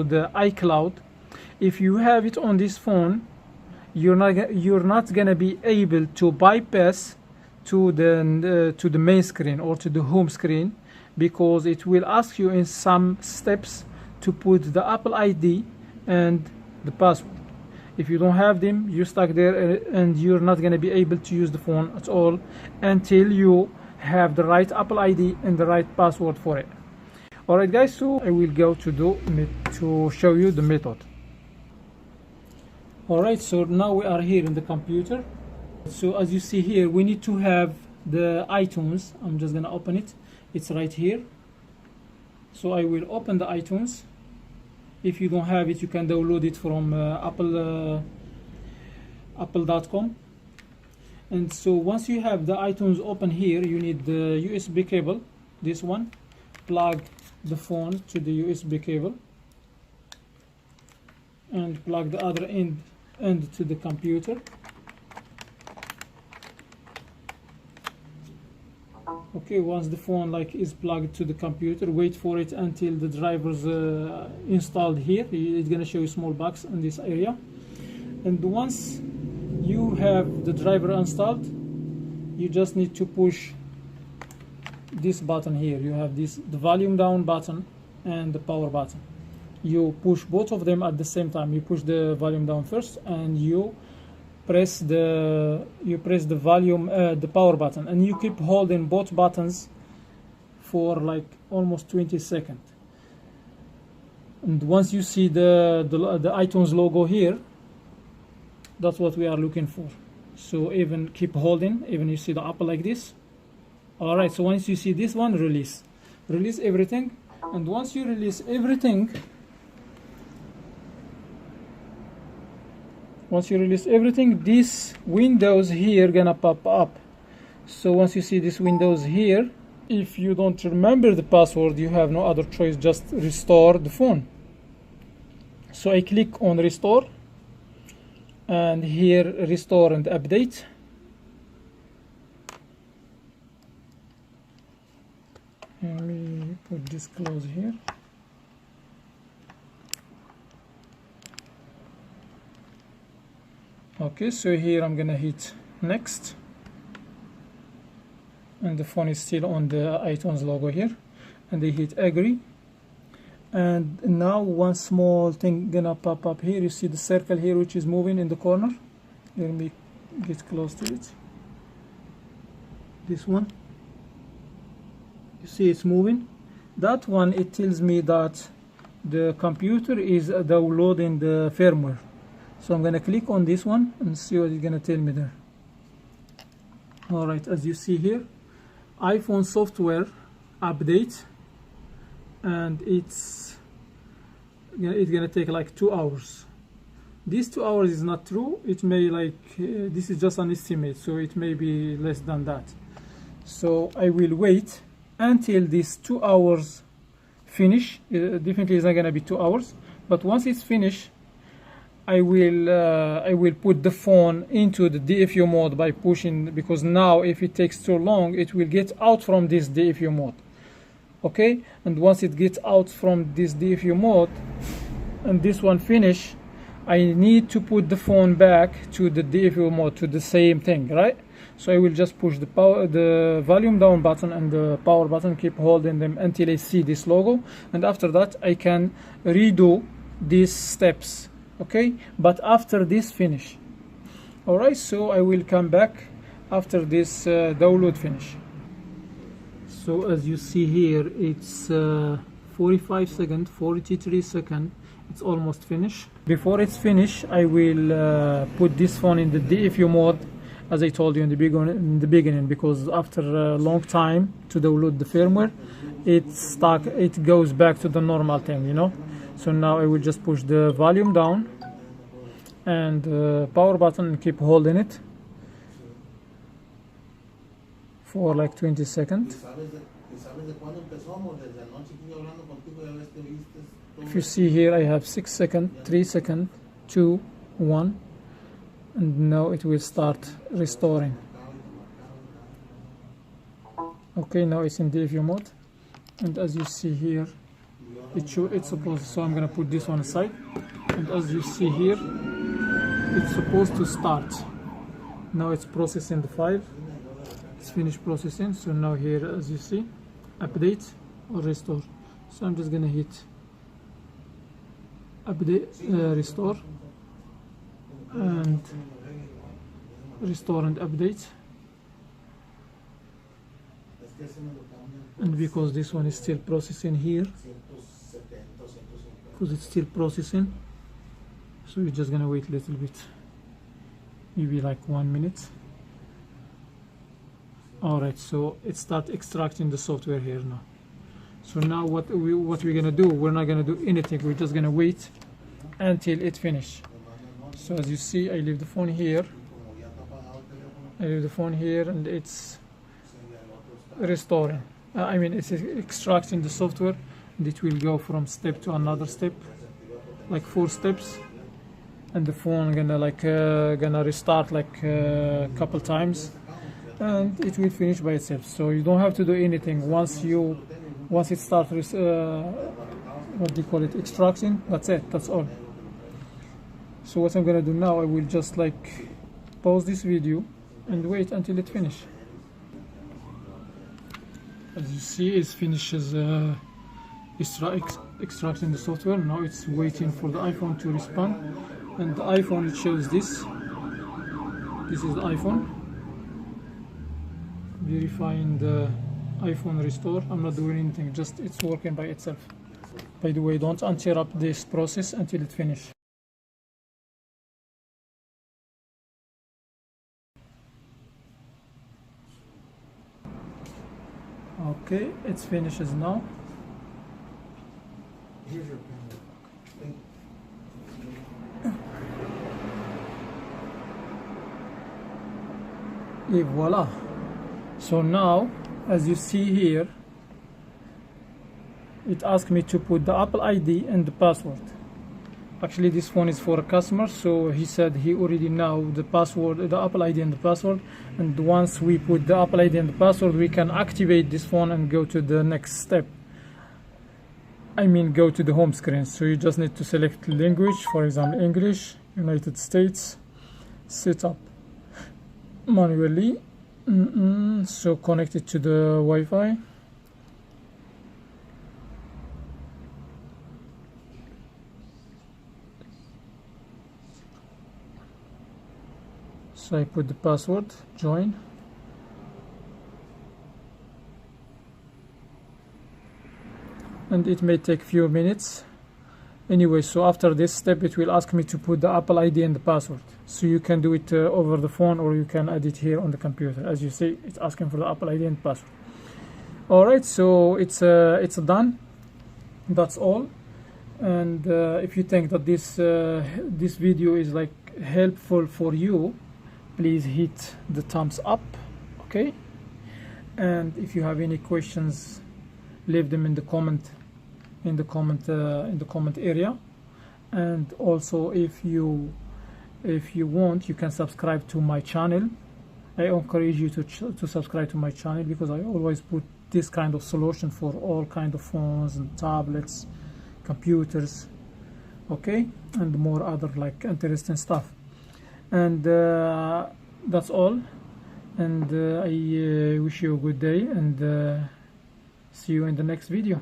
the iCloud. If you have it on this phone, you're not gonna be able to bypass to the main screen or to the home screen, because it will ask you in some steps to put the Apple ID and the password. If you don't have them, you're stuck there and you're not going to be able to use the phone at all until you have the right Apple ID and the right password for it. Alright guys, so I will go to show you the method. Alright, so now we are here in the computer. So as you see here, we need to have the iTunes. I'm just going to open it. It's right here. So I will open the iTunes. If you don't have it, you can download it from apple.com. And so once you have the iTunes open here, you need the USB cable, this one. Plug the phone to the USB cable and plug the other end to the computer. Okay, once the phone is plugged to the computer, wait for it until the driver's installed here. It's gonna show you a small box in this area. And once you have the driver installed, you just need to push this button here. You have the volume down button and the power button. You push both of them at the same time. You push the volume down first and you press the volume, the power button, and you keep holding both buttons for almost 20 seconds. And once you see the iTunes logo here, that's what we are looking for. So even keep holding, even you see the Apple like this. Alright, so once you see this one, release everything. And once you release everything, these windows here gonna pop up. So once you see these windows here, if you don't remember the password, you have no other choice, just restore the phone. So I click on restore, and here restore and update. Let me put this close here. Okay, so here I'm gonna hit next, and the phone is still on the iTunes logo here, and I hit agree. And now one small thing gonna pop up here. You see the circle here which is moving in the corner. Let me get close to it. This one, you see it's moving. That one, it tells me that the computer is downloading the firmware. So I'm gonna click on this one and see what it's gonna tell me there. Alright, as you see here, iPhone software update, and it's gonna take 2 hours. These 2 hours is not true. It may this is just an estimate, so it may be less than that. So I will wait until these 2 hours finish. Definitely it's not gonna be 2 hours, but once it's finished, I will put the phone into the DFU mode by pushing, because now if it takes too long, it will get out from this DFU mode. Okay, and once it gets out from this DFU mode and this one finish, I need to put the phone back to the DFU mode, to the same thing, right? So I will just push the volume down button and the power button, keep holding them until I see this logo, and after that I can redo these steps. Okay, but after this finish. Alright, so I will come back after this download finish. So as you see here, it's 45 seconds, 43 seconds, it's almost finished. Before it's finished, I will put this phone in the DFU mode, as I told you in the beginning, because after a long time to download the firmware, it's stuck, it goes back to the normal thing, you know. So now I will just push the volume down and power button and keep holding it for 20 seconds. If you see here, I have 6 seconds, 3 seconds, 2, 1, and now it will start restoring. Okay, now it's in DFU mode, and as you see here, it's supposed, so I'm gonna put this one aside, and as you see here, it's supposed to start. Now it's processing the file, it's finished processing. So now here, as you see, update or restore. So I'm just gonna hit update, restore, and restore and update. And because this one is still processing here, because it's still processing, so you're just gonna wait a little bit, maybe like 1 minute. Alright, so it starts extracting the software here now. So now what we're gonna do, we're not gonna do anything, we're just gonna wait until it finishes. So as you see, I leave the phone here, and it's restoring. It's extracting the software, and it will go from step to another step, like 4 steps, and the phone gonna restart like a couple times, and it will finish by itself. So you don't have to do anything. Once it starts what do you call it, extracting, that's it, that's all. So what I'm gonna do now, I will just like pause this video and wait until it finishes. As you see, it finishes extracting the software. Now it's waiting for the iPhone to respond, and the iPhone, it shows this. This is the iPhone verifying the iPhone restore. I'm not doing anything, just it's working by itself. By the way, don't interrupt this process until it finishes. Okay, it finishes now. Here's your pen. Et voila. So now, as you see here, it asked me to put the Apple ID and the password. Actually, this phone is for a customer, so he said he already know the password, the Apple ID and the password, and once we put the Apple ID and the password, we can activate this phone and go to the next step. Go to the home screen. So you just need to select language, for example English, United States, set up manually, so connect it to the Wi-Fi. So I put the password, join, and it may take few minutes. Anyway, so after this step, it will ask me to put the Apple ID and the password. So you can do it over the phone, or you can add it here on the computer. As you see, it's asking for the Apple ID and password. Alright, so it's done. That's all. And if you think that this video is like helpful for you, please hit the thumbs up, okay? And if you have any questions, leave them in the comment area. And also, if you want, you can subscribe to my channel. I encourage you to subscribe to my channel, because I always put this kind of solution for all kind of phones and tablets, computers, okay, and more other like interesting stuff. And that's all, and I wish you a good day, and see you in the next video.